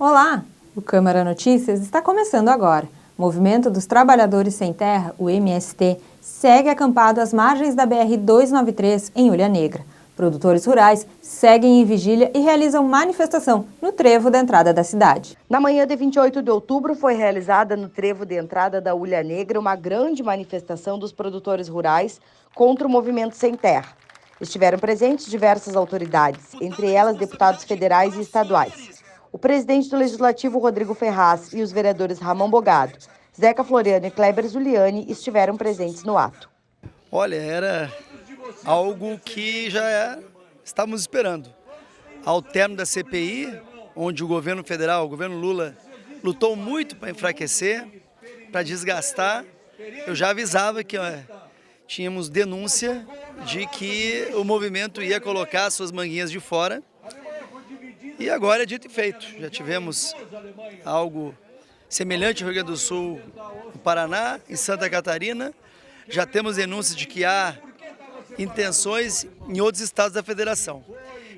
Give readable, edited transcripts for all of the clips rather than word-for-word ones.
Olá! O Câmara Notícias está começando agora. O Movimento dos Trabalhadores Sem Terra, o MST, segue acampado às margens da BR-293, em Ulha Negra. Produtores rurais seguem em vigília e realizam manifestação no trevo da entrada da cidade. Na manhã de 28 de outubro foi realizada no trevo de entrada da Ulha Negra uma grande manifestação dos produtores rurais contra o Movimento Sem Terra. Estiveram presentes diversas autoridades, entre elas deputados federais e estaduais. O presidente do Legislativo, Rodrigo Ferraz, e os vereadores Ramon Bogado, Zeca Floriano e Kleber Zuliani estiveram presentes no ato. Olha, era algo que já estávamos esperando. Ao término da CPI, onde o governo federal, o governo Lula, lutou muito para enfraquecer, para desgastar, eu já avisava que tínhamos denúncia de que o movimento ia colocar suas manguinhas de fora. E agora é dito e feito. Já tivemos algo semelhante no Rio Grande do Sul, no Paraná, em Santa Catarina. Já temos denúncias de que há intenções em outros estados da federação.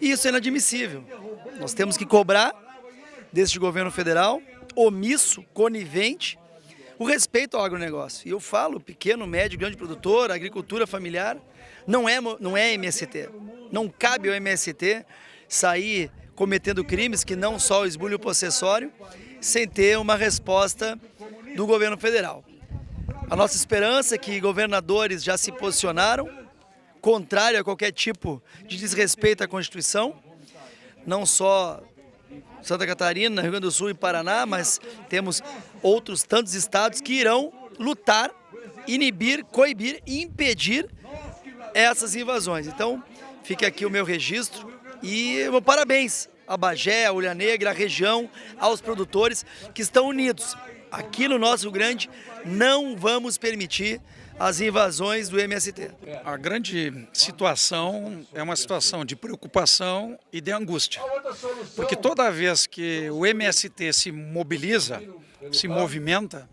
E isso é inadmissível. Nós temos que cobrar deste governo federal, omisso, conivente, o respeito ao agronegócio. E eu falo, pequeno, médio, grande produtor, agricultura familiar, não é MST. Não cabe ao MST sair cometendo crimes que não só o esbulho possessório, sem ter uma resposta do governo federal. A nossa esperança é que governadores já se posicionaram, contrário a qualquer tipo de desrespeito à Constituição, não só Santa Catarina, Rio Grande do Sul e Paraná, mas temos outros tantos estados que irão lutar, inibir, coibir e impedir essas invasões. Então, fica aqui o meu registro e meu parabéns a Bagé, a Ulha Negra, a região, aos produtores que estão unidos. Aqui no nosso Rio Grande não vamos permitir as invasões do MST. A grande situação é uma situação de preocupação e de angústia, porque toda vez que o MST se mobiliza, se movimenta,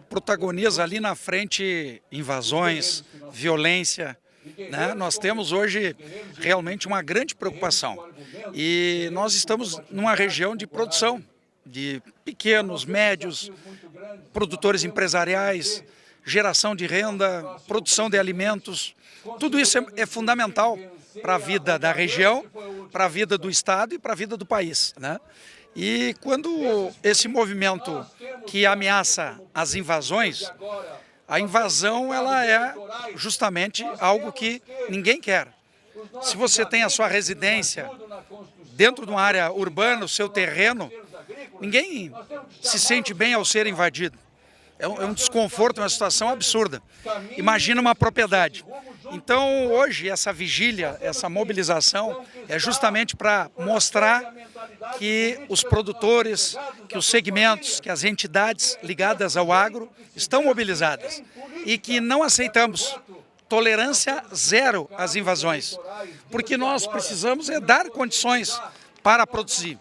protagoniza ali na frente invasões, violência, né? Nós temos hoje realmente uma grande preocupação e nós estamos numa região de produção de pequenos, médios, produtores empresariais, geração de renda, produção de alimentos. Tudo isso é fundamental para a vida da região, para a vida do estado e para a vida do país, né? E quando esse movimento que ameaça as invasões, a invasão ela é justamente algo que ninguém quer. Se você tem a sua residência dentro de uma área urbana, o seu terreno, ninguém se sente bem ao ser invadido. É um desconforto, uma situação absurda. Imagina uma propriedade. Então, hoje, essa vigília, essa mobilização é justamente para mostrar que os produtores, que os segmentos, que as entidades ligadas ao agro estão mobilizadas e que não aceitamos tolerância zero às invasões, porque nós precisamos dar condições para produzir.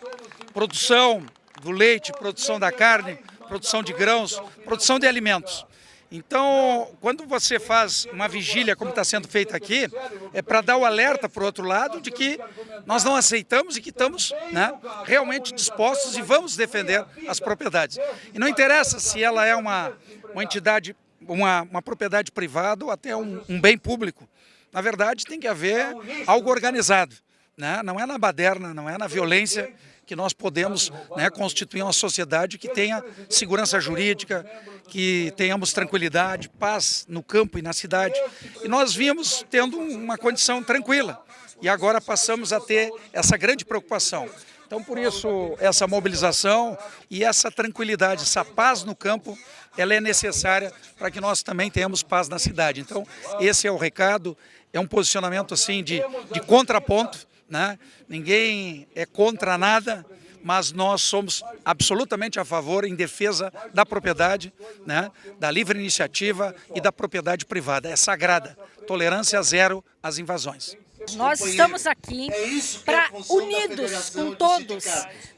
Produção do leite, produção da carne, produção de grãos, produção de alimentos. Então, quando você faz uma vigília como está sendo feita aqui, é para dar o alerta para o outro lado de que nós não aceitamos e que estamos, né, realmente dispostos e vamos defender as propriedades. E não interessa se ela é uma entidade, uma propriedade privada ou até um bem público. Na verdade, tem que haver algo organizado, né? Não é na baderna, não é na violência que nós podemos, né, constituir uma sociedade que tenha segurança jurídica, que tenhamos tranquilidade, paz no campo e na cidade. E nós vínhamos tendo uma condição tranquila e agora passamos a ter essa grande preocupação. Então, por isso, essa mobilização e essa tranquilidade, essa paz no campo, ela é necessária para que nós também tenhamos paz na cidade. Então, esse é o recado, é um posicionamento assim de contraponto, né? Ninguém é contra nada, mas nós somos absolutamente a favor em defesa da propriedade, né? Da livre iniciativa e da propriedade privada. É sagrada. Tolerância zero às invasões. Nós estamos aqui para, unidos com todos,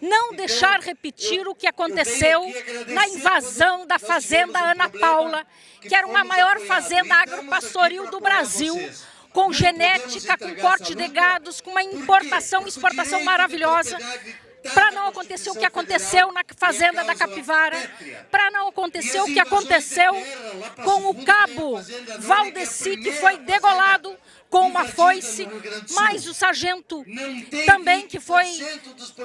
não deixar repetir o que aconteceu na invasão da fazenda Ana Paula, que era uma maior fazenda agropastoril do Brasil, com genética, com corte de gados, com uma importação e exportação maravilhosa. para não acontecer o que aconteceu na fazenda da Capivara, para não acontecer o que aconteceu com o cabo Valdeci, que foi degolado com uma foice, mas o sargento também que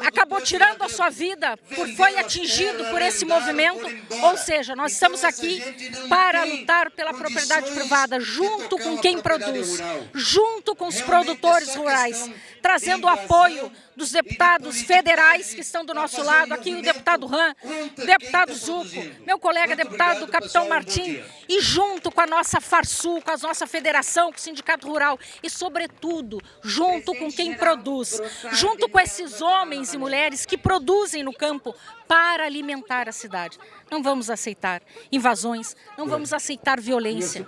acabou tirando a sua vida, foi atingido por esse movimento. Ou seja, nós estamos aqui para lutar pela propriedade privada, junto com quem produz, junto com os produtores rurais, trazendo o apoio dos deputados federais que estão do nosso lado, aqui o deputado Ram, o deputado Zuco, meu colega deputado Capitão Martim, e junto com a nossa Farsul, com a nossa federação, com o Sindicato Rural e, sobretudo, junto com quem produz, junto com esses homens e mulheres que produzem no campo para alimentar a cidade. Não vamos aceitar invasões, não vamos aceitar violência.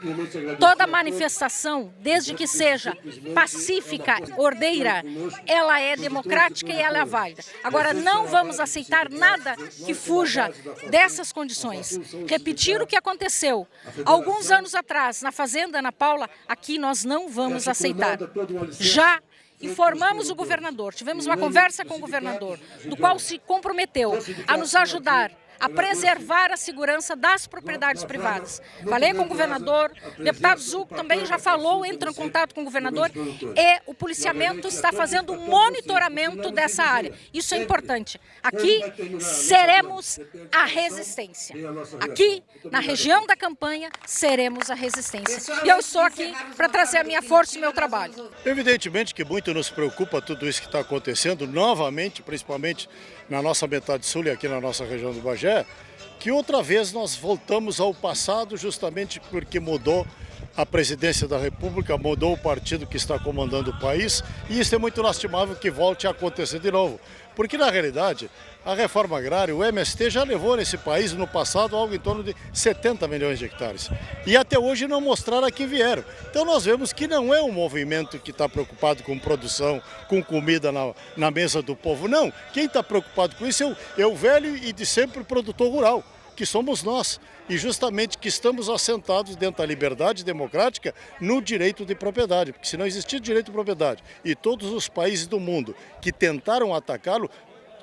Toda manifestação, desde que seja pacífica, ordeira, ela é democrática e ela é válida. Agora, não vamos aceitar nada que fuja dessas condições. Repetir o que aconteceu alguns anos atrás na fazenda Ana Paula, aqui nós não vamos aceitar. Já informamos o governador, tivemos uma conversa com o governador, do qual se comprometeu a nos ajudar a preservar a segurança das propriedades privadas. Falei com o governador, o deputado Zuco também já falou, entrou em contato com o governador, e o policiamento está fazendo um monitoramento dessa área. Isso é importante. Aqui seremos a resistência. Aqui, na região da campanha, seremos a resistência. E eu estou aqui para trazer a minha força e o meu trabalho. Evidentemente que muito nos preocupa tudo isso que está acontecendo, novamente, principalmente na nossa metade sul e aqui na nossa região do Bagé, que outra vez nós voltamos ao passado justamente porque mudou a presidência da República, mudou o partido que está comandando o país, e isso é muito lastimável que volte a acontecer de novo. Porque, na realidade, a reforma agrária, o MST já levou nesse país, no passado, algo em torno de 70 milhões de hectares. E até hoje não mostraram a que vieram. Então nós vemos que não é um movimento que está preocupado com produção, com comida na mesa do povo. Não, quem está preocupado com isso é o velho e de sempre produtor rural, que somos nós. E justamente que estamos assentados dentro da liberdade democrática no direito de propriedade. Porque se não existir direito de propriedade e todos os países do mundo que tentaram atacá-lo,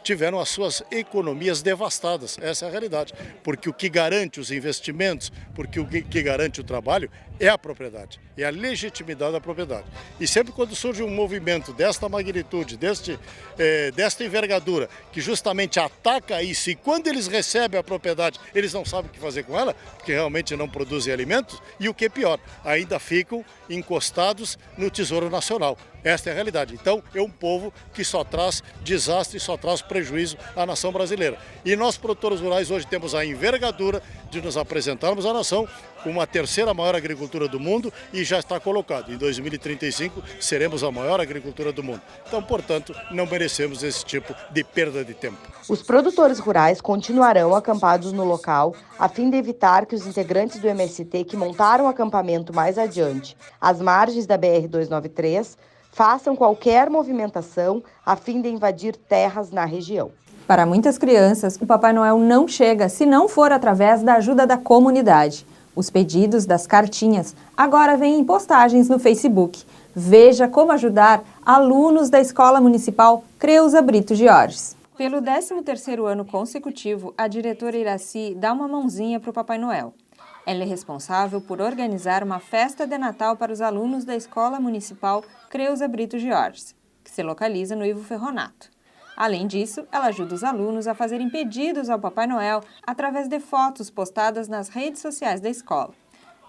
tiveram as suas economias devastadas. Essa é a realidade. Porque o que garante os investimentos, porque o que garante o trabalho é a propriedade, é a legitimidade da propriedade. E sempre quando surge um movimento desta magnitude, desta envergadura, que justamente ataca isso, e quando eles recebem a propriedade, eles não sabem o que fazer com ela, porque realmente não produzem alimentos, e o que é pior, ainda ficam encostados no Tesouro Nacional. Esta é a realidade. Então, é um povo que só traz desastre, só traz prejuízo à nação brasileira. E nós, produtores rurais, hoje temos a envergadura de nos apresentarmos à nação como a terceira maior agricultura do mundo, e já está colocado. Em 2035, seremos a maior agricultura do mundo. Então, portanto, não merecemos esse tipo de perda de tempo. Os produtores rurais continuarão acampados no local, a fim de evitar que os integrantes do MST que montaram o acampamento mais adiante, às margens da BR-293, façam qualquer movimentação a fim de invadir terras na região. Para muitas crianças, o Papai Noel não chega se não for através da ajuda da comunidade. Os pedidos das cartinhas agora vêm em postagens no Facebook. Veja como ajudar alunos da Escola Municipal Creuza Brito Georges. Pelo 13º ano consecutivo, a diretora Iraci dá uma mãozinha para o Papai Noel. Ela é responsável por organizar uma festa de Natal para os alunos da Escola Municipal Creuza Brito Georges, que se localiza no Ivo Ferronato. Além disso, ela ajuda os alunos a fazerem pedidos ao Papai Noel através de fotos postadas nas redes sociais da escola.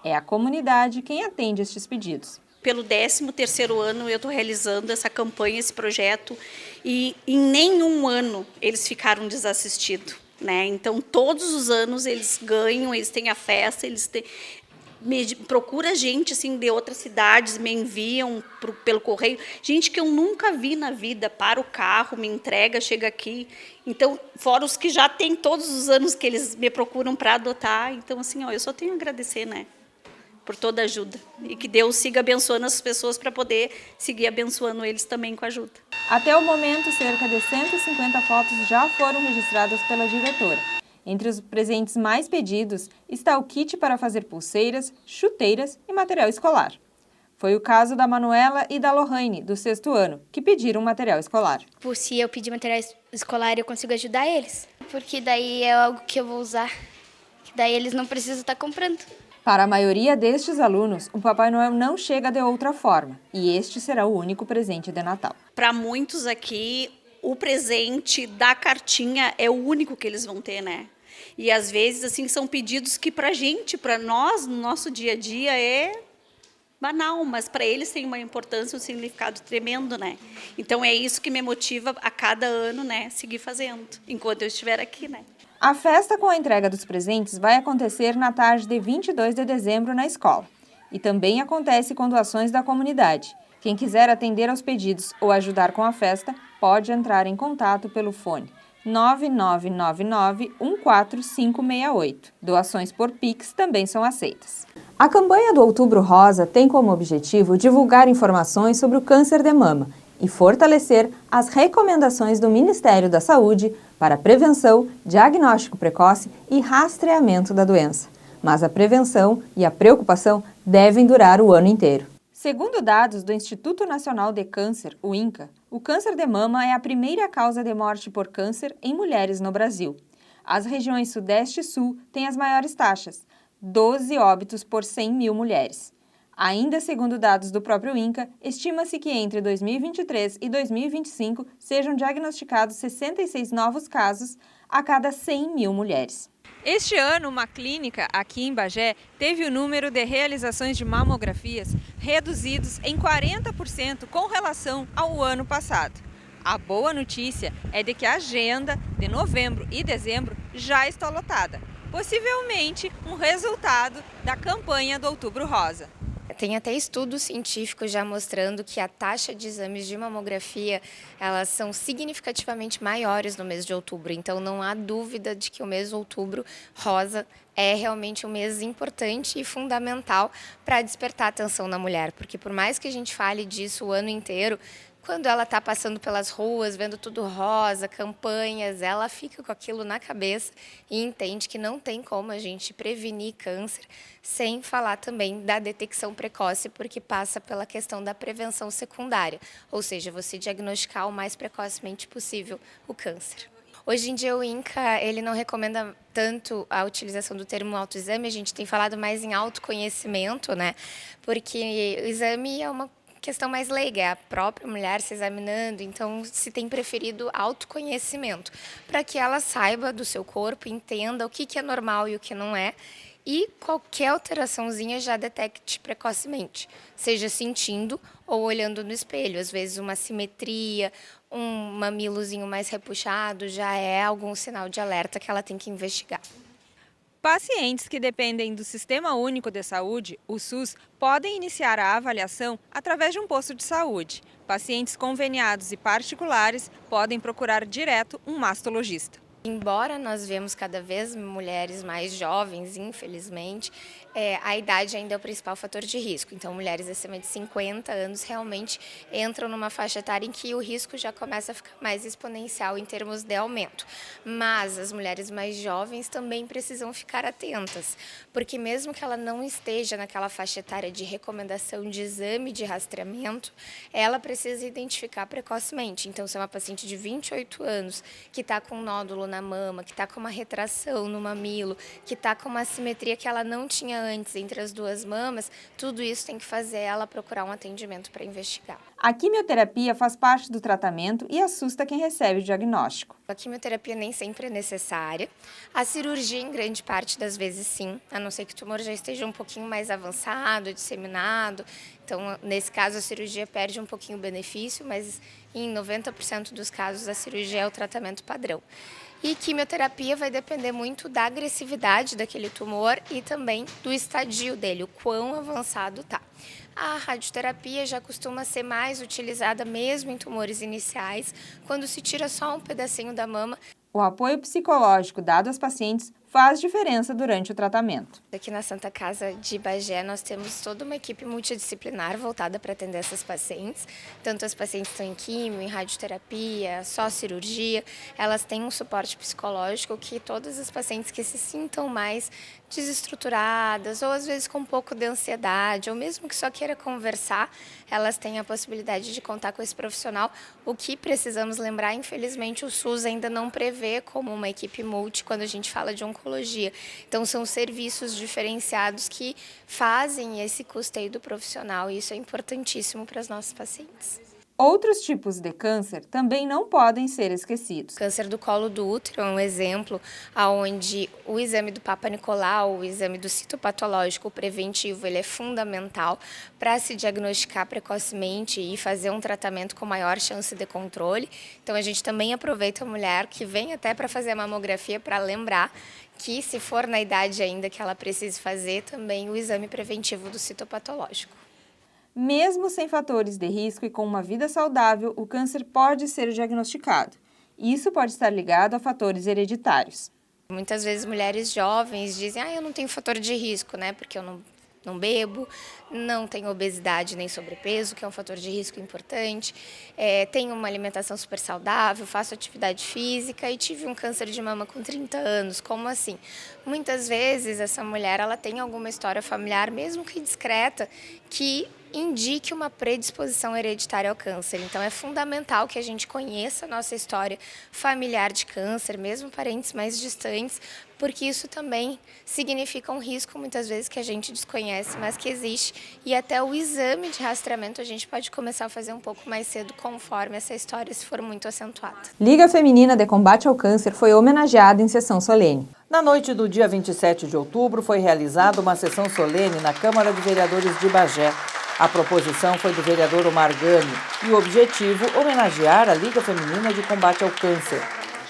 É a comunidade quem atende estes pedidos. Pelo 13º ano eu estou realizando essa campanha, esse projeto, e em nenhum ano eles ficaram desassistidos, né? Então, todos os anos eles ganham, eles têm a festa, procura gente assim, de outras cidades, me enviam pelo correio, gente que eu nunca vi na vida, para o carro, me entrega, chega aqui. Então, fora os que já tem todos os anos que eles me procuram para adotar. Então, assim, eu só tenho a agradecer, né, por toda a ajuda. E que Deus siga abençoando as pessoas para poder seguir abençoando eles também com a ajuda. Até o momento, cerca de 150 fotos já foram registradas pela diretora. Entre os presentes mais pedidos está o kit para fazer pulseiras, chuteiras e material escolar. Foi o caso da Manuela e da Lohane, do 6º ano, que pediram material escolar. Por se eu pedir material escolar, eu consigo ajudar eles. Porque daí é algo que eu vou usar, que daí eles não precisam estar comprando. Para a maioria destes alunos, o Papai Noel não chega de outra forma, e este será o único presente de Natal. Para muitos aqui, o presente da cartinha é o único que eles vão ter, né? E às vezes, assim, são pedidos que pra gente, para nós, no nosso dia a dia, é banal, mas para eles tem uma importância, um significado tremendo, né? Então é isso que me motiva a cada ano, né, seguir fazendo, enquanto eu estiver aqui, né? A festa com a entrega dos presentes vai acontecer na tarde de 22 de dezembro na escola. E também acontece com doações da comunidade. Quem quiser atender aos pedidos ou ajudar com a festa, pode entrar em contato pelo fone 9999-14568. Doações por Pix também são aceitas. A campanha do Outubro Rosa tem como objetivo divulgar informações sobre o câncer de mama e fortalecer as recomendações do Ministério da Saúde para prevenção, diagnóstico precoce e rastreamento da doença. Mas a prevenção e a preocupação devem durar o ano inteiro. Segundo dados do Instituto Nacional de Câncer, o INCA, o câncer de mama é a primeira causa de morte por câncer em mulheres no Brasil. As regiões Sudeste e Sul têm as maiores taxas, 12 óbitos por 100 mil mulheres. Ainda segundo dados do próprio INCA, estima-se que entre 2023 e 2025 sejam diagnosticados 66 novos casos a cada 100 mil mulheres. Este ano, uma clínica aqui em Bagé teve o número de realizações de mamografias reduzidos em 40% com relação ao ano passado. A boa notícia é de que a agenda de novembro e dezembro já está lotada, possivelmente um resultado da campanha do Outubro Rosa. Tem até estudos científicos já mostrando que a taxa de exames de mamografia, elas são significativamente maiores no mês de outubro. Então, não há dúvida de que o mês de outubro rosa é realmente um mês importante e fundamental para despertar a atenção na mulher. Porque por mais que a gente fale disso o ano inteiro, quando ela está passando pelas ruas, vendo tudo rosa, campanhas, ela fica com aquilo na cabeça e entende que não tem como a gente prevenir câncer, sem falar também da detecção precoce, porque passa pela questão da prevenção secundária, ou seja, você diagnosticar o mais precocemente possível o câncer. Hoje em dia o INCA ele não recomenda tanto a utilização do termo autoexame, a gente tem falado mais em autoconhecimento, né? Porque o exame é uma questão mais leiga, é a própria mulher se examinando, então se tem preferido autoconhecimento, para que ela saiba do seu corpo, entenda o que é normal e o que não é, e qualquer alteraçãozinha já detecte precocemente, seja sentindo ou olhando no espelho. Às vezes uma simetria, um mamilozinho mais repuxado já é algum sinal de alerta que ela tem que investigar. Pacientes que dependem do Sistema Único de Saúde, o SUS, podem iniciar a avaliação através de um posto de saúde. Pacientes conveniados e particulares podem procurar direto um mastologista. Embora nós vemos cada vez mulheres mais jovens, infelizmente, a idade ainda é o principal fator de risco. Então, mulheres acima de 50 anos realmente entram numa faixa etária em que o risco já começa a ficar mais exponencial em termos de aumento. Mas as mulheres mais jovens também precisam ficar atentas, porque mesmo que ela não esteja naquela faixa etária de recomendação de exame de rastreamento, ela precisa identificar precocemente. Então, se é uma paciente de 28 anos que está com um nódulo na mama, que está com uma retração no mamilo, que está com uma assimetria que ela não tinha antes entre as duas mamas, tudo isso tem que fazer ela procurar um atendimento para investigar. A quimioterapia faz parte do tratamento e assusta quem recebe o diagnóstico. A quimioterapia nem sempre é necessária. A cirurgia, em grande parte das vezes, sim, a não ser que o tumor já esteja um pouquinho mais avançado, disseminado. Então, nesse caso, a cirurgia perde um pouquinho o benefício, mas em 90% dos casos, a cirurgia é o tratamento padrão. E quimioterapia vai depender muito da agressividade daquele tumor e também do estadio dele, o quão avançado está. A radioterapia já costuma ser mais utilizada mesmo em tumores iniciais, quando se tira só um pedacinho da mama. O apoio psicológico dado aos pacientes faz diferença durante o tratamento. Aqui na Santa Casa de Bagé nós temos toda uma equipe multidisciplinar voltada para atender essas pacientes. Tanto as pacientes que estão em quimio, em radioterapia, só cirurgia, elas têm um suporte psicológico que todas as pacientes que se sintam mais desestruturadas ou às vezes com um pouco de ansiedade, ou mesmo que só queira conversar, elas têm a possibilidade de contar com esse profissional. O que precisamos lembrar, infelizmente, o SUS ainda não prevê como uma equipe multi quando a gente fala de oncologia. Então, são serviços diferenciados que fazem esse custeio do profissional e isso é importantíssimo para os nossos pacientes. Outros tipos de câncer também não podem ser esquecidos. O câncer do colo do útero é um exemplo onde o exame do Papa Nicolau, o exame do citopatológico preventivo, ele é fundamental para se diagnosticar precocemente e fazer um tratamento com maior chance de controle. Então, a gente também aproveita a mulher que vem até para fazer a mamografia para lembrar que, se for na idade ainda que ela precise fazer, também o exame preventivo do citopatológico. Mesmo sem fatores de risco e com uma vida saudável, o câncer pode ser diagnosticado. Isso pode estar ligado a fatores hereditários. Muitas vezes mulheres jovens dizem, eu não tenho fator de risco, né? Porque eu não bebo, não tenho obesidade nem sobrepeso, que é um fator de risco importante, tenho uma alimentação super saudável, faço atividade física e tive um câncer de mama com 30 anos. Como assim? Muitas vezes essa mulher ela tem alguma história familiar, mesmo que discreta, que indique uma predisposição hereditária ao câncer. Então, é fundamental que a gente conheça a nossa história familiar de câncer, mesmo parentes mais distantes, porque isso também significa um risco, muitas vezes, que a gente desconhece, mas que existe. E até o exame de rastreamento a gente pode começar a fazer um pouco mais cedo, conforme essa história se for muito acentuada. Liga Feminina de Combate ao Câncer foi homenageada em sessão solene. Na noite do dia 27 de outubro, foi realizada uma sessão solene na Câmara de Vereadores de Bagé. A proposição foi do vereador Omar Gani e o objetivo, homenagear a Liga Feminina de Combate ao Câncer.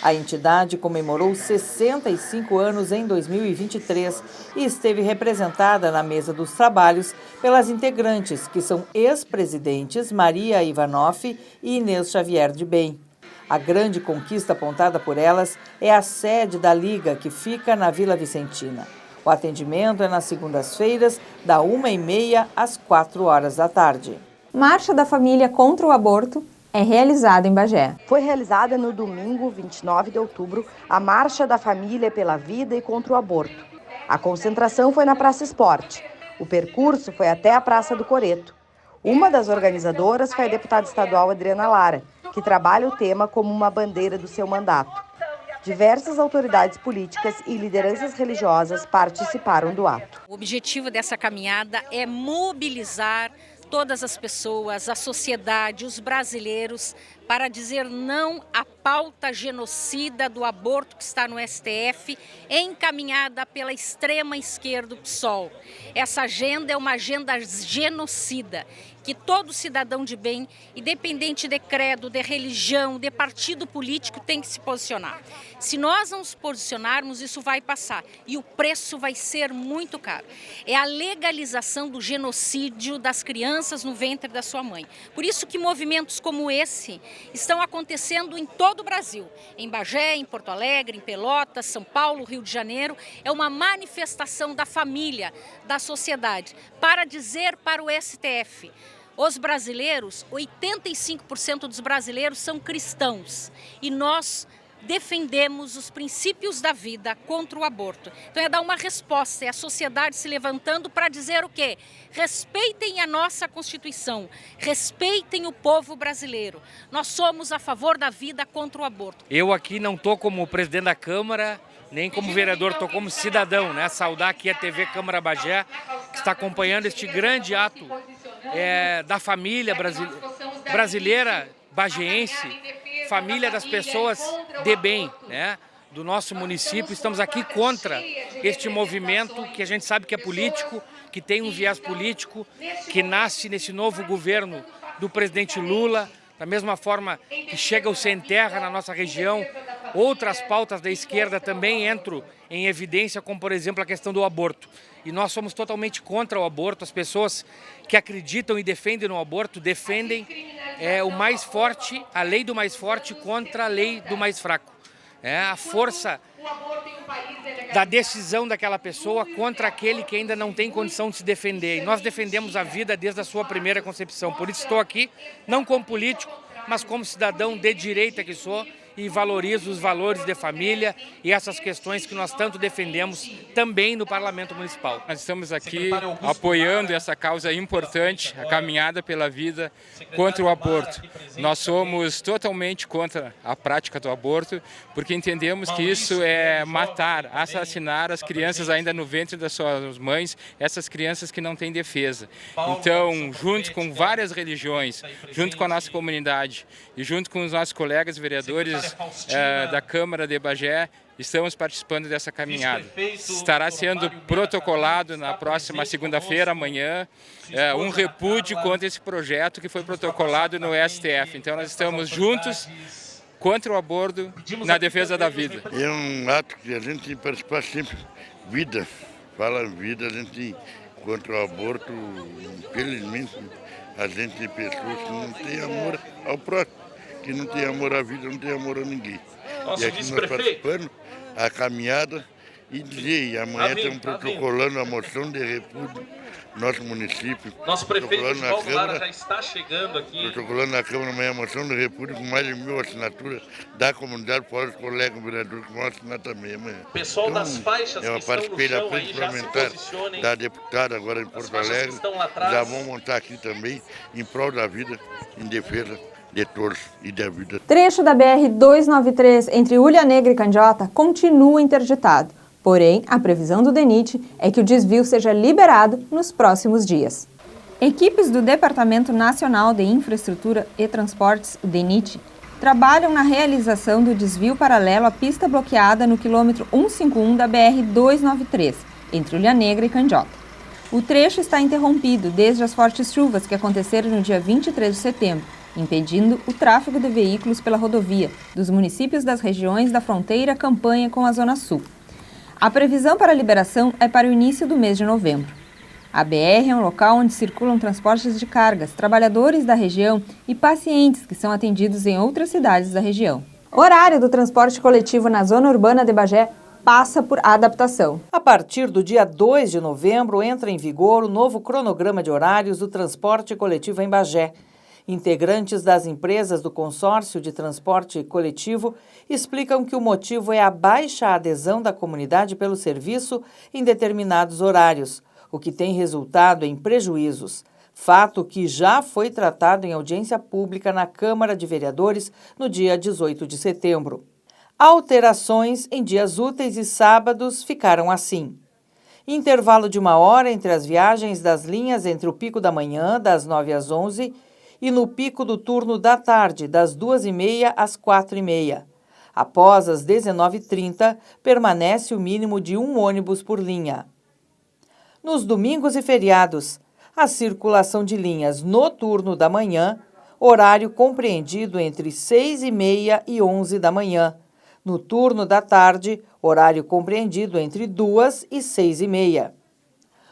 A entidade comemorou 65 anos em 2023 e esteve representada na mesa dos trabalhos pelas integrantes, que são ex-presidentes Maria Ivanoff e Inês Xavier de Bem. A grande conquista apontada por elas é a sede da Liga, que fica na Vila Vicentina. O atendimento é nas segundas-feiras, da 1h30 às 4h da tarde. Marcha da Família contra o Aborto é realizada em Bagé. Foi realizada no domingo, 29 de outubro, a Marcha da Família pela Vida e contra o Aborto. A concentração foi na Praça Esporte. O percurso foi até a Praça do Coreto. Uma das organizadoras foi a deputada estadual Adriana Lara, que trabalha o tema como uma bandeira do seu mandato. Diversas autoridades políticas e lideranças religiosas participaram do ato. O objetivo dessa caminhada é mobilizar todas as pessoas, a sociedade, os brasileiros, para dizer não à pauta genocida do aborto que está no STF, encaminhada pela extrema esquerda do PSOL. Essa agenda é uma agenda genocida, que todo cidadão de bem, independente de credo, de religião, de partido político, tem que se posicionar. Se nós não nos posicionarmos, isso vai passar e o preço vai ser muito caro. É a legalização do genocídio das crianças no ventre da sua mãe. Por isso que movimentos como esse estão acontecendo em todo o Brasil, em Bagé, em Porto Alegre, em Pelotas, São Paulo, Rio de Janeiro. É uma manifestação da família, da sociedade, para dizer para o STF, os brasileiros, 85% dos brasileiros são cristãos e nós defendemos os princípios da vida contra o aborto. Então é dar uma resposta, é a sociedade se levantando para dizer o quê? Respeitem a nossa Constituição, respeitem o povo brasileiro. Nós somos a favor da vida contra o aborto. Eu aqui não estou como presidente da Câmara, nem como vereador, estou como cidadão, né? Saudar aqui a TV Câmara Bagé, que está acompanhando este grande ato da família brasileira, bagéense, família das pessoas de bem, né, do nosso município. Estamos aqui contra este movimento que a gente sabe que é político, que tem um viés político, que nasce nesse novo governo do presidente Lula, da mesma forma que chega o Sem Terra na nossa região. Outras pautas da esquerda também entram em evidência, como por exemplo a questão do aborto. E nós somos totalmente contra o aborto. As pessoas que acreditam e defendem no aborto defendem o mais forte, a lei do mais forte contra a lei do mais fraco. A força da decisão daquela pessoa contra aquele que ainda não tem condição de se defender. E nós defendemos a vida desde a sua primeira concepção. Por isso estou aqui, não como político, mas como cidadão de direita que sou, e valoriza os valores de família e essas questões que nós tanto defendemos também no Parlamento Municipal. Nós estamos aqui apoiando essa causa importante, a caminhada pela vida contra o aborto. Nós somos totalmente contra a prática do aborto, porque entendemos que isso é matar, assassinar as crianças ainda no ventre das suas mães, essas crianças que não têm defesa. Então, junto com várias religiões, junto com a nossa comunidade e junto com os nossos colegas vereadores da Câmara de Bagé, estamos participando dessa caminhada. Estará sendo protocolado na próxima segunda-feira, amanhã, um repúdio contra esse projeto que foi protocolado no STF. Então nós estamos juntos contra o aborto, na defesa da vida. É um ato que a gente tem que participar sempre. Vida, fala vida, a gente contra o aborto, infelizmente, a gente tem pessoas que não têm amor ao próximo, que não tem amor à vida, não tem amor a ninguém. E aqui nós participando, a caminhada, e amanhã estamos protocolando a moção de repúdio no nosso município. Nosso prefeito de Valdo Lara já está chegando aqui. Protocolando na Câmara amanhã a moção de repúdio com mais de 1000 assinaturas da comunidade, fora os colegas vereadores que vão assinar também amanhã. Pessoal então, das faixas que estão no chão aí, já se posicionem. Da deputada agora em Porto Alegre, já vão montar aqui também em prol da vida, em defesa de todos e da vida. Trecho da BR-293 entre Ulha Negra e Candiota continua interditado. Porém, a previsão do DENIT é que o desvio seja liberado nos próximos dias. Equipes do Departamento Nacional de Infraestrutura e Transportes, o DENIT, trabalham na realização do desvio paralelo à pista bloqueada no quilômetro 151 da BR-293, entre Ulha Negra e Candiota. O trecho está interrompido desde as fortes chuvas que aconteceram no dia 23 de setembro, impedindo o tráfego de veículos pela rodovia dos municípios das regiões da fronteira campanha com a Zona Sul. A previsão para a liberação é para o início do mês de novembro. A BR é um local onde circulam transportes de cargas, trabalhadores da região e pacientes que são atendidos em outras cidades da região. O horário do transporte coletivo na zona urbana de Bagé passa por adaptação. A partir do dia 2 de novembro entra em vigor o novo cronograma de horários do transporte coletivo em Bagé. Integrantes das empresas do consórcio de transporte coletivo explicam que o motivo é a baixa adesão da comunidade pelo serviço em determinados horários, o que tem resultado em prejuízos, fato que já foi tratado em audiência pública na Câmara de Vereadores no dia 18 de setembro. Alterações em dias úteis e sábados ficaram assim. Intervalo de 1 hora entre as viagens das linhas entre o pico da manhã, das 9 às 11, e no pico do turno da tarde, das 2h30 às 4h30. Após as 19h30, permanece o mínimo de 1 ônibus por linha. Nos domingos e feriados, a circulação de linhas no turno da manhã, horário compreendido entre 6h30 e 11 da manhã. No turno da tarde, horário compreendido entre 2 e 6h30.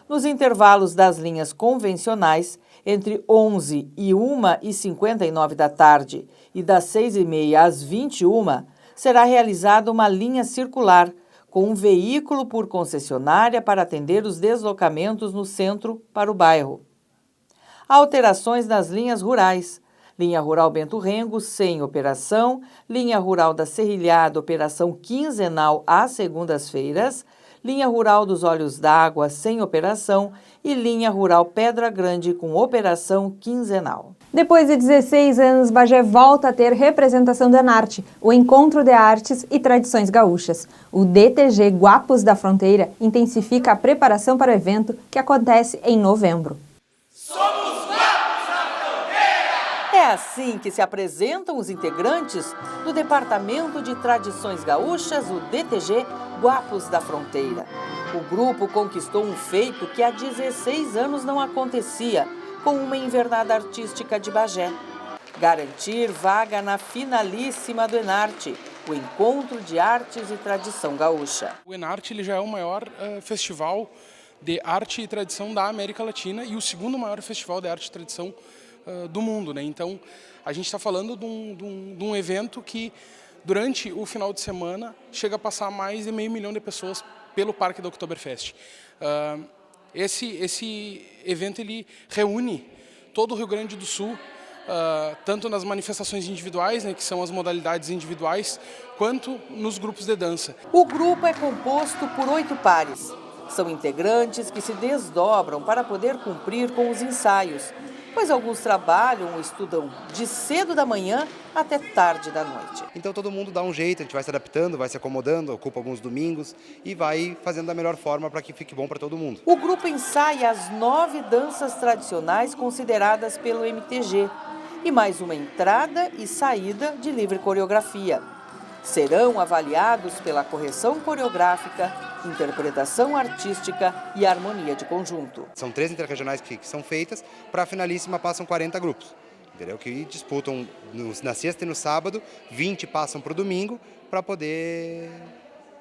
Nos intervalos das linhas convencionais, entre 11 e 1h59 da tarde e das 6h30 às 21h, será realizada uma linha circular com um veículo por concessionária para atender os deslocamentos no centro para o bairro. Alterações nas linhas rurais. Linha Rural Bento Rengo, sem operação. Linha Rural da Serrilhada, operação quinzenal às segundas-feiras. Linha Rural dos Olhos d'Água, sem operação, e Linha Rural Pedra Grande, com operação quinzenal. Depois de 16 anos, Bagé volta a ter representação da Enarte, o Encontro de Artes e Tradições Gaúchas. O DTG Guapos da Fronteira intensifica a preparação para o evento, que acontece em novembro. Somos Guapos da Fronteira! É assim que se apresentam os integrantes do Departamento de Tradições Gaúchas, o DTG Guapos da Fronteira. O grupo conquistou um feito que há 16 anos não acontecia, com uma invernada artística de Bagé. Garantir vaga na finalíssima do Enarte, o Encontro de Artes e Tradição Gaúcha. O Enarte ele já é o maior festival de arte e tradição da América Latina e o segundo maior festival de arte e tradição do mundo, né? Então, a gente está falando de um evento que, durante o final de semana, chega a passar mais de 500 mil de pessoas pelo Parque da Oktoberfest. Esse evento ele reúne todo o Rio Grande do Sul, tanto nas manifestações individuais, né, que são as modalidades individuais, quanto nos grupos de dança. O grupo é composto por 8 pares. São integrantes que se desdobram para poder cumprir com os ensaios, pois alguns trabalham ou estudam de cedo da manhã até tarde da noite. Então todo mundo dá um jeito, a gente vai se adaptando, vai se acomodando, ocupa alguns domingos e vai fazendo da melhor forma para que fique bom para todo mundo. O grupo ensaia as 9 danças tradicionais consideradas pelo MTG e mais uma entrada e saída de livre coreografia. Serão avaliados pela correção coreográfica, interpretação artística e harmonia de conjunto. São 3 interregionais que são feitas, para a finalíssima passam 40 grupos, entendeu? Que disputam na sexta e no sábado, 20 passam para o domingo, para poder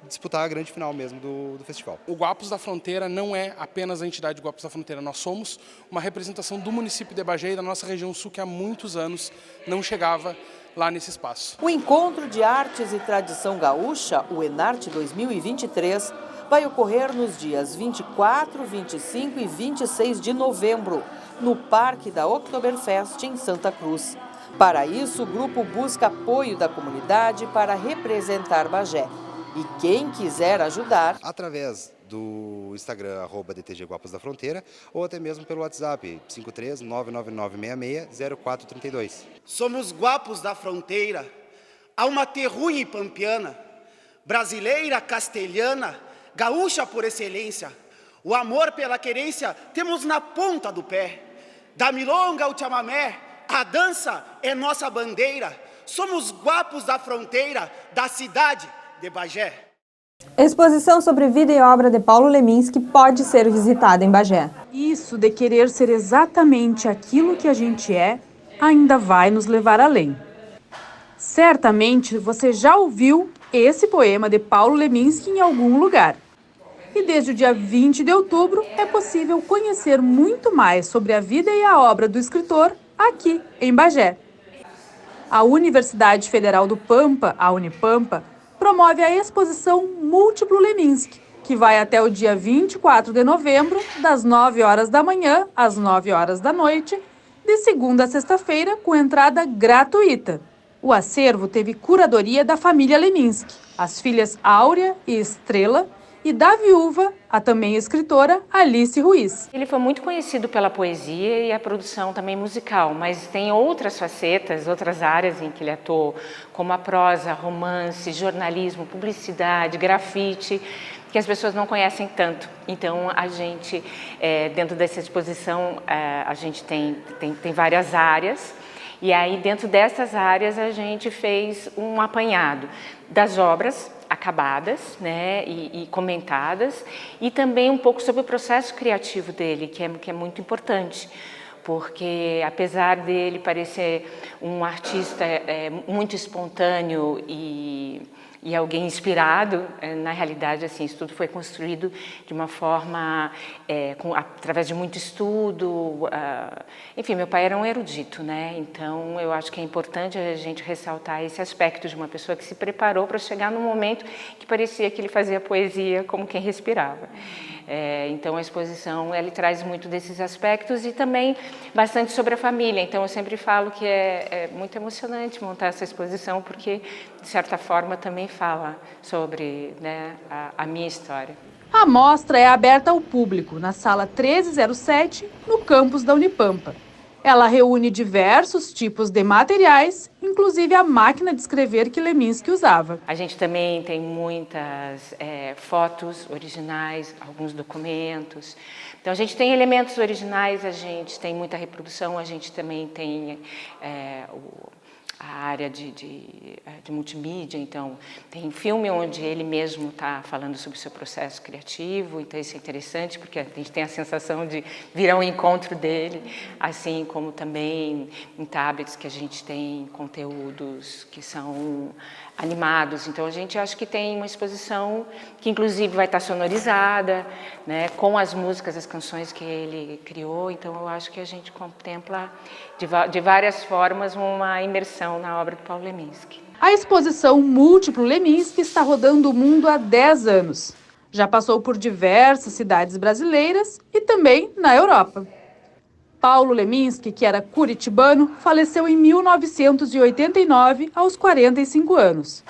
disputar a grande final mesmo do festival. O Guapos da Fronteira não é apenas a entidade Guapos da Fronteira, nós somos uma representação do município de Bagé e da nossa região sul, que há muitos anos não chegava lá nesse espaço. O Encontro de Artes e Tradição Gaúcha, o Enarte 2023, vai ocorrer nos dias 24, 25 e 26 de novembro, no Parque da Oktoberfest, em Santa Cruz. Para isso, o grupo busca apoio da comunidade para representar Bagé. E quem quiser ajudar, através do Instagram, @DTG Guapos da Fronteira, ou até mesmo pelo WhatsApp, 53-99966-0432. Somos guapos da fronteira, alma terrunha e pampiana, brasileira, castelhana, gaúcha por excelência. O amor pela querência temos na ponta do pé. Da milonga ao chamamé, a dança é nossa bandeira. Somos guapos da fronteira, da cidade de Bagé. Exposição sobre vida e obra de Paulo Leminski pode ser visitada em Bagé. Isso de querer ser exatamente aquilo que a gente é, ainda vai nos levar além. Certamente você já ouviu esse poema de Paulo Leminski em algum lugar. E desde o dia 20 de outubro é possível conhecer muito mais sobre a vida e a obra do escritor aqui em Bagé. A Universidade Federal do Pampa, a Unipampa, promove a exposição Múltiplo Leminski, que vai até o dia 24 de novembro, das 9 horas da manhã às 9 horas da noite, de segunda a sexta-feira, com entrada gratuita. O acervo teve curadoria da família Leminski, as filhas Áurea e Estrela, e da viúva, a também escritora Alice Ruiz. Ele foi muito conhecido pela poesia e a produção também musical, mas tem outras facetas, outras áreas em que ele atuou, como a prosa, romance, jornalismo, publicidade, grafite, que as pessoas não conhecem tanto. Então, a gente, dentro dessa exposição, a gente tem várias áreas, e aí dentro dessas áreas a gente fez um apanhado das obras acabadas, né, e comentadas, e também um pouco sobre o processo criativo dele, que é muito importante, porque apesar dele parecer um artista muito espontâneo e alguém inspirado, na realidade, assim, isso tudo foi construído de uma forma, através de muito estudo. Enfim, meu pai era um erudito, né? Então, eu acho que é importante a gente ressaltar esse aspecto de uma pessoa que se preparou para chegar num momento que parecia que ele fazia poesia como quem respirava. Então, a exposição, ele traz muito desses aspectos e também bastante sobre a família. Então, eu sempre falo que é muito emocionante montar essa exposição, porque, de certa forma, também fala sobre, né, a minha história. A mostra é aberta ao público, na sala 1307, no campus da Unipampa. Ela reúne diversos tipos de materiais, inclusive a máquina de escrever que Leminski usava. A gente também tem muitas fotos originais, alguns documentos. Então, a gente tem elementos originais, a gente tem muita reprodução, a gente também tem a área de multimídia, então tem filme onde ele mesmo está falando sobre o seu processo criativo, então isso é interessante porque a gente tem a sensação de vir ao encontro dele, assim como também em tablets que a gente tem conteúdos que são animados. Então a gente acha que tem uma exposição que inclusive vai estar sonorizada, né, com as músicas, as canções que ele criou, então eu acho que a gente contempla de várias formas uma imersão na obra do Paulo Leminski. A exposição Múltiplo Leminski está rodando o mundo há 10 anos. Já passou por diversas cidades brasileiras e também na Europa. Paulo Leminski, que era curitibano, faleceu em 1989, aos 45 anos.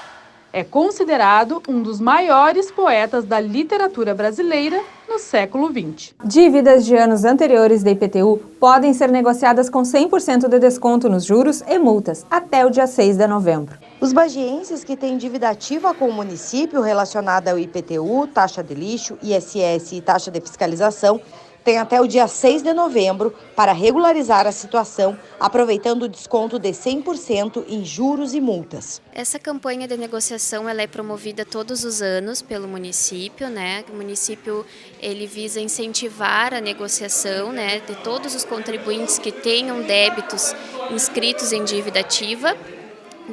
É considerado um dos maiores poetas da literatura brasileira no século XX. Dívidas de anos anteriores da IPTU podem ser negociadas com 100% de desconto nos juros e multas até o dia 6 de novembro. Os bagienses que têm dívida ativa com o município relacionada ao IPTU, taxa de lixo, ISS e taxa de fiscalização têm até o dia 6 de novembro para regularizar a situação, aproveitando o desconto de 100% em juros e multas. Essa campanha de negociação ela é promovida todos os anos pelo município, né? O município ele visa incentivar a negociação, né, de todos os contribuintes que tenham débitos inscritos em dívida ativa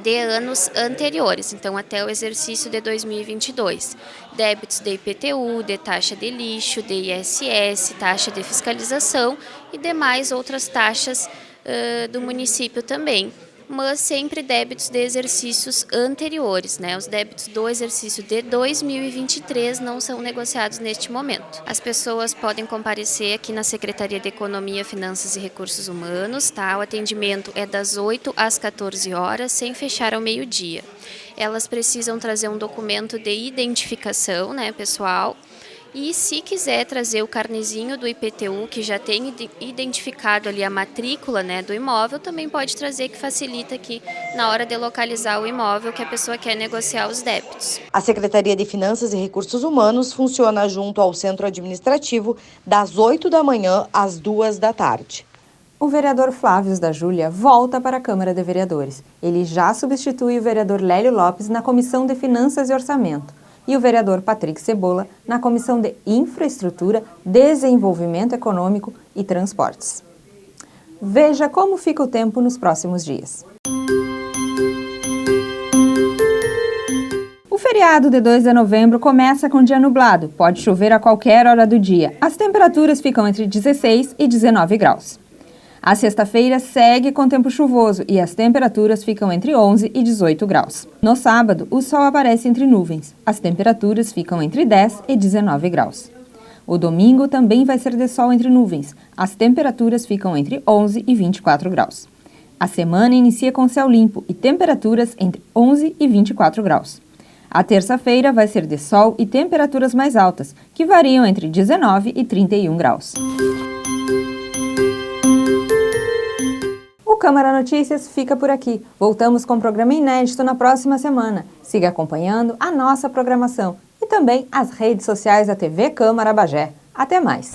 de anos anteriores, então até o exercício de 2022. Débitos de IPTU, de taxa de lixo, de ISS, taxa de fiscalização e demais outras taxas do município também, mas sempre débitos de exercícios anteriores, né? Os débitos do exercício de 2023 não são negociados neste momento. As pessoas podem comparecer aqui na Secretaria de Economia, Finanças e Recursos Humanos, tá? O atendimento é das 8 às 14 horas, sem fechar ao meio-dia. Elas precisam trazer um documento de identificação, né, pessoal. E se quiser trazer o carnezinho do IPTU, que já tem identificado ali a matrícula, né, do imóvel, também pode trazer, que facilita aqui na hora de localizar o imóvel que a pessoa quer negociar os débitos. A Secretaria de Finanças e Recursos Humanos funciona junto ao Centro Administrativo das 8 da manhã às 2 da tarde. O vereador Flávio da Júlia volta para a Câmara de Vereadores. Ele já substitui o vereador Lélio Lopes na Comissão de Finanças e Orçamento e o vereador Patrick Cebola na Comissão de Infraestrutura, Desenvolvimento Econômico e Transportes. Veja como fica o tempo nos próximos dias. O feriado de 2 de novembro começa com dia nublado. Pode chover a qualquer hora do dia. As temperaturas ficam entre 16 e 19 graus. A sexta-feira segue com tempo chuvoso e as temperaturas ficam entre 11 e 18 graus. No sábado, o sol aparece entre nuvens. As temperaturas ficam entre 10 e 19 graus. O domingo também vai ser de sol entre nuvens. As temperaturas ficam entre 11 e 24 graus. A semana inicia com céu limpo e temperaturas entre 11 e 24 graus. A terça-feira vai ser de sol e temperaturas mais altas, que variam entre 19 e 31 graus. O Câmara Notícias fica por aqui. Voltamos com um programa inédito na próxima semana. Siga acompanhando a nossa programação e também as redes sociais da TV Câmara Bagé. Até mais!